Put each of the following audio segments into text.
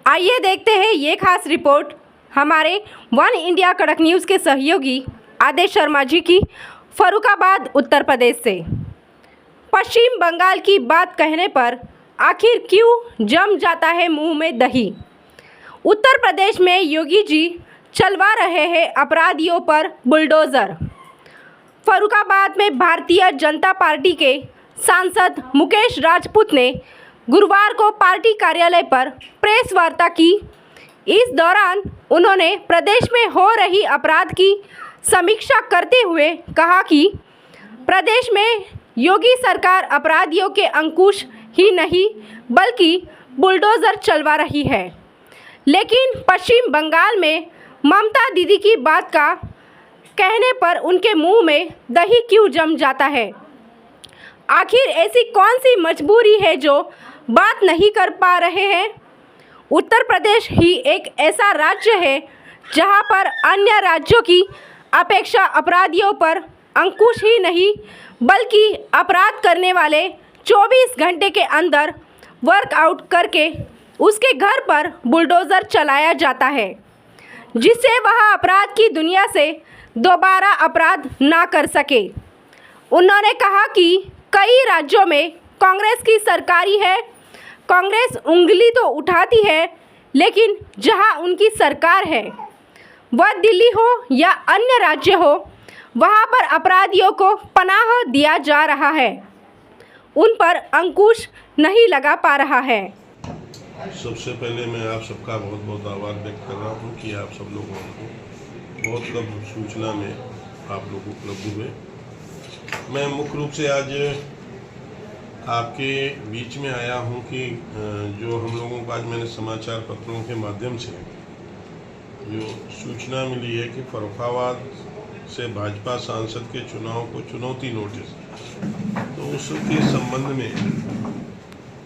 आइए देखते हैं ये खास रिपोर्ट हमारे वन इंडिया कड़क न्यूज़ के सहयोगी आदेश शर्मा जी की फर्रुखाबाद उत्तर प्रदेश से। पश्चिम बंगाल की बात कहने पर आखिर क्यों जम जाता है मुंह में दही। उत्तर प्रदेश में योगी जी चलवा रहे हैं अपराधियों पर बुलडोज़र। फर्रुखाबाद में भारतीय जनता पार्टी के सांसद मुकेश राजपूत ने गुरुवार को पार्टी कार्यालय पर प्रेस वार्ता की। इस दौरान उन्होंने प्रदेश में हो रही अपराध की समीक्षा करते हुए कहा कि प्रदेश में योगी सरकार अपराधियों के अंकुश ही नहीं बल्कि बुलडोज़र चलवा रही है। लेकिन पश्चिम बंगाल में ममता दीदी की बात का कहने पर उनके मुंह में दही क्यों जम जाता है। आखिर ऐसी कौन सी मजबूरी है जो बात नहीं कर पा रहे हैं। उत्तर प्रदेश ही एक ऐसा राज्य है जहां पर अन्य राज्यों की अपेक्षा अपराधियों पर अंकुश ही नहीं बल्कि अपराध करने वाले 24 घंटे के अंदर वर्कआउट करके उसके घर पर बुलडोज़र चलाया जाता है, जिससे वह अपराध की दुनिया से दोबारा अपराध ना कर सके। उन्होंने कहा कि कई राज्यों में कांग्रेस की सरकारी है, कांग्रेस उंगली तो उठाती है, लेकिन जहां उनकी सरकार है वह दिल्ली हो या अन्य राज्य हो, वहां पर अपराधियों को पनाह दिया जा रहा है, उन पर अंकुश नहीं लगा पा रहा है। सबसे पहले मैं आप सबका बहुत बहुत आभार व्यक्त कर रहा हूँ कि आप सब लोगों को बहुत कम सूचना में आप लोग उपलब्ध हुए। मैं मुख्य रूप से आज आपके बीच में आया हूं कि जो हम लोगों को आज मैंने समाचार पत्रों के माध्यम से जो सूचना मिली है कि फर्रुखाबाद से भाजपा सांसद के चुनाव को चुनौती नोटिस, तो उसके संबंध में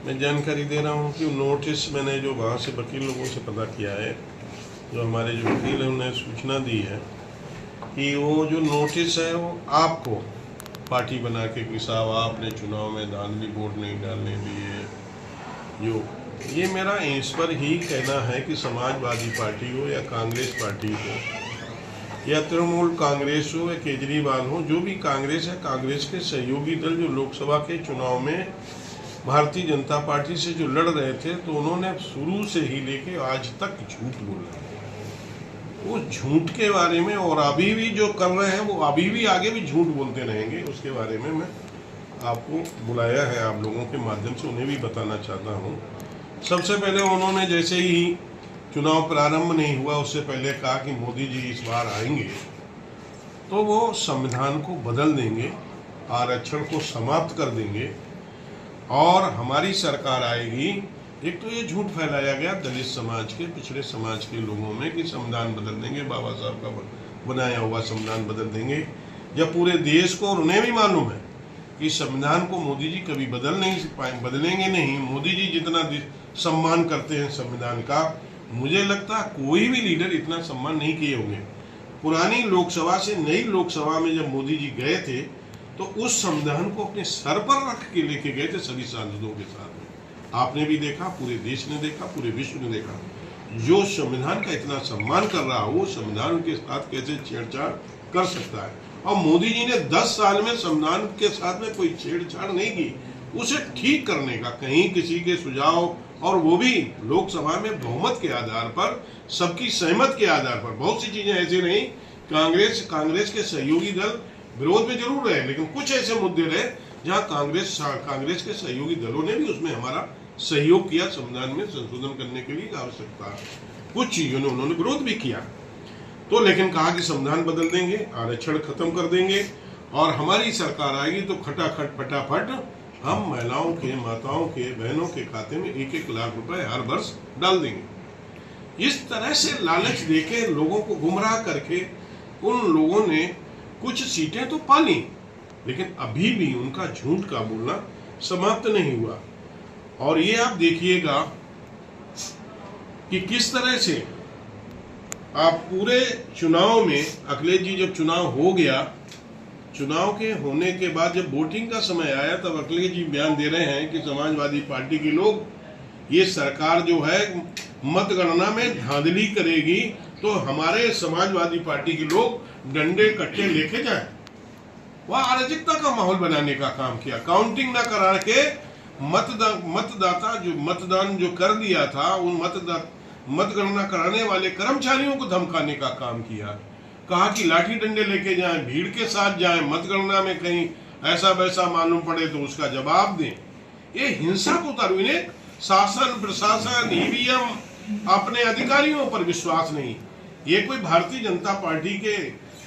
मैं जानकारी दे रहा हूं कि नोटिस मैंने जो वहाँ से वकील लोगों से पता किया है, जो हमारे जो वकील हैं उन्हें सूचना दी है कि वो जो नोटिस है वो आपको पार्टी बना के कि साहब आपने चुनाव में धांधली वोट नहीं डालने दिए, जो ये मेरा इस पर ही कहना है कि समाजवादी पार्टी हो या कांग्रेस पार्टी हो या तृणमूल कांग्रेस हो या केजरीवाल हो, जो भी कांग्रेस है, कांग्रेस के सहयोगी दल जो लोकसभा के चुनाव में भारतीय जनता पार्टी से जो लड़ रहे थे, तो उन्होंने शुरू से ही लेके आज तक झूठ बोला है। वो झूठ के बारे में और अभी भी जो कर रहे हैं वो अभी भी आगे भी झूठ बोलते रहेंगे, उसके बारे में मैं आपको बुलाया है, आप लोगों के माध्यम से उन्हें भी बताना चाहता हूँ। सबसे पहले उन्होंने जैसे ही चुनाव प्रारंभ नहीं हुआ उससे पहले कहा कि मोदी जी इस बार आएंगे तो वो संविधान को बदल देंगे, आरक्षण को समाप्त कर देंगे और हमारी सरकार आएगी। एक तो ये झूठ फैलाया गया दलित समाज के, पिछड़े समाज के लोगों में कि संविधान बदल देंगे, बाबा साहब का बनाया हुआ संविधान बदल देंगे, जब पूरे देश को और उन्हें भी मालूम है कि संविधान को मोदी जी कभी बदलेंगे नहीं। मोदी जी जितना सम्मान करते हैं संविधान का, मुझे लगता है कोई भी लीडर इतना सम्मान नहीं किए होंगे। पुरानी लोकसभा से नई लोकसभा में जब मोदी जी गए थे तो उस संविधान को अपने सर पर रख के लेके गए थे सभी सांसदों के साथ में। आपने भी देखा, पूरे देश ने देखा, पूरे विश्व ने देखा, जो संविधान का इतना सम्मान कर रहा हो वो संविधान के साथ कैसे छेड़छाड़ कर सकता है। और मोदी जी ने 10 साल में संविधान के साथ में कोई छेड़छाड़ नहीं की, उसे ठीक करने का कहीं किसी के सुझाव, और वो भी लोकसभा में बहुमत के आधार पर, सबकी सहमत के आधार पर। बहुत सी चीजें ऐसी नहीं, कांग्रेस के सहयोगी दल विरोध में जरूर रहे, लेकिन कुछ ऐसे मुद्दे रहे जहां कांग्रेस के सहयोगी दलों ने भी उसमें हमारा सहयोग किया, संविधान में संशोधन करने के लिए आवश्यकता कुछ चीजों ने उन्होंने विरोध भी किया। तो लेकिन कहा कि संविधान बदल देंगे, आरक्षण खत्म कर देंगे और हमारी सरकार आएगी तो खटाखट फटाफट हम महिलाओं के, माताओं के, बहनों के खाते में 1-1 लाख रुपए हर वर्ष डाल देंगे। इस तरह से लालच देके लोगों को गुमराह करके उन लोगों ने कुछ सीटें तो पा ली, लेकिन अभी भी उनका झूठ का बोलना समाप्त नहीं हुआ। और ये आप देखिएगा कि किस तरह से आप पूरे चुनाव में, अखिलेश जी जब चुनाव हो गया, चुनाव के होने के बाद जब वोटिंग का समय आया तब अखिलेश जी बयान दे रहे हैं कि समाजवादी पार्टी के लोग ये सरकार जो है मतगणना में धांधली करेगी तो हमारे समाजवादी पार्टी के लोग डंडे कट्टे लेके जाए। वह अराजकता का माहौल बनाने का काम किया। काउंटिंग ना करा के मतदाता जो मतदान जो कर दिया था उन मतगणना कराने वाले कर्मचारियों को धमकाने का काम किया। कहा कि लाठी डंडे लेके जाएं, भीड़ के साथ जाएं, मतगणना में कहीं ऐसा वैसा मालूम पड़े तो उसका जवाब दें। ये हिंसा को उतारू। इन्हें शासन प्रशासन ईवीएम अपने अधिकारियों पर विश्वास नहीं। ये कोई भारतीय जनता पार्टी के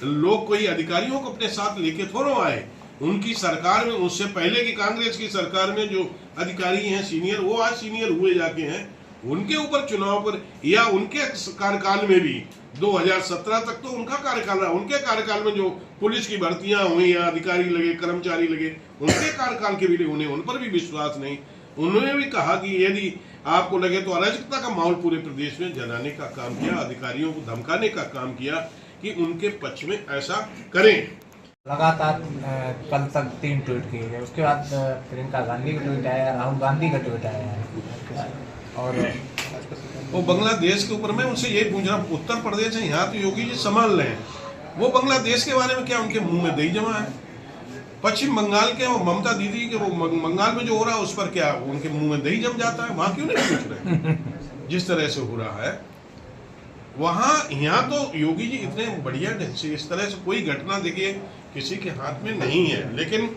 लोग कोई अधिकारियों को अपने साथ लेके थोड़ो आए। उनकी सरकार में उससे पहले की कांग्रेस की सरकार में जो अधिकारी हैं सीनियर, वो आज सीनियर हुए जाके हैं, उनके ऊपर चुनाव पर या उनके कार्यकाल में भी 2017 तक तो उनका कार्यकाल रहा। उनके कार्यकाल में जो पुलिस की भर्तियां हुई या अधिकारी लगे कर्मचारी लगे उनके कार्यकाल के भी उन्हें उन पर भी विश्वास नहीं। उन्होंने भी कहा कि यदि आपको लगे तो अराजकता का माहौल पूरे प्रदेश में जलाने का काम किया, अधिकारियों को धमकाने का काम किया कि उनके पक्ष में ऐसा करें। लगातार कल तक 3 ट्वीट किए गए, उसके बाद प्रियंका गांधी का ट्वीट आया, राहुल गांधी का ट्वीट आया। और वो बांग्लादेश के ऊपर मैं उनसे यही पूछ रहा हूँ, उत्तर प्रदेश है यहाँ तो योगी जी संभाल रहे हैं, वो बांग्लादेश के बारे में क्या उनके मुंह में दही जमा है? पश्चिम बंगाल के वो ममता दीदी के वो बंगाल में जो हो रहा है उस पर क्या उनके मुंह में दही जम जाता है? वहां क्यों नहीं पूछ रहे? जिस तरह से हो रहा है वहां, यहाँ तो योगी जी इतने बढ़िया ढंग से इस तरह से कोई घटना देखिए किसी के हाथ में नहीं है, लेकिन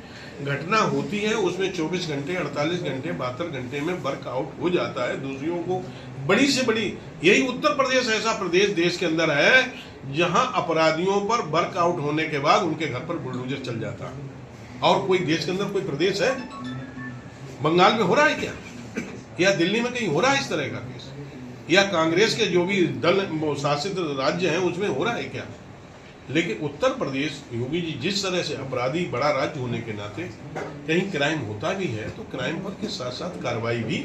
घटना होती है उसमें 24 घंटे 48 घंटे 72 घंटे में वर्कआउट हो जाता है। दूसरियों को बड़ी से बड़ी, यही उत्तर प्रदेश ऐसा प्रदेश देश के अंदर है जहां अपराधियों पर वर्कआउट होने के बाद उनके घर पर बुलडोजर चल जाता है। और कोई देश के अंदर कोई प्रदेश है? बंगाल में हो रहा है क्या, या दिल्ली में कहीं हो रहा है इस तरह का केस, या कांग्रेस के जो भी दल शासित राज्य हैं उसमें हो रहा है क्या? लेकिन उत्तर प्रदेश योगी जी जिस तरह से अपराधी बड़ा राज्य होने के नाते कहीं क्राइम होता भी है तो क्राइम पर के साथ साथ कार्रवाई भी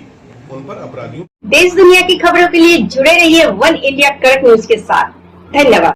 उन पर अपराधियों। देश दुनिया की खबरों के लिए जुड़े रहिए वन इंडिया कड़क न्यूज के साथ। धन्यवाद।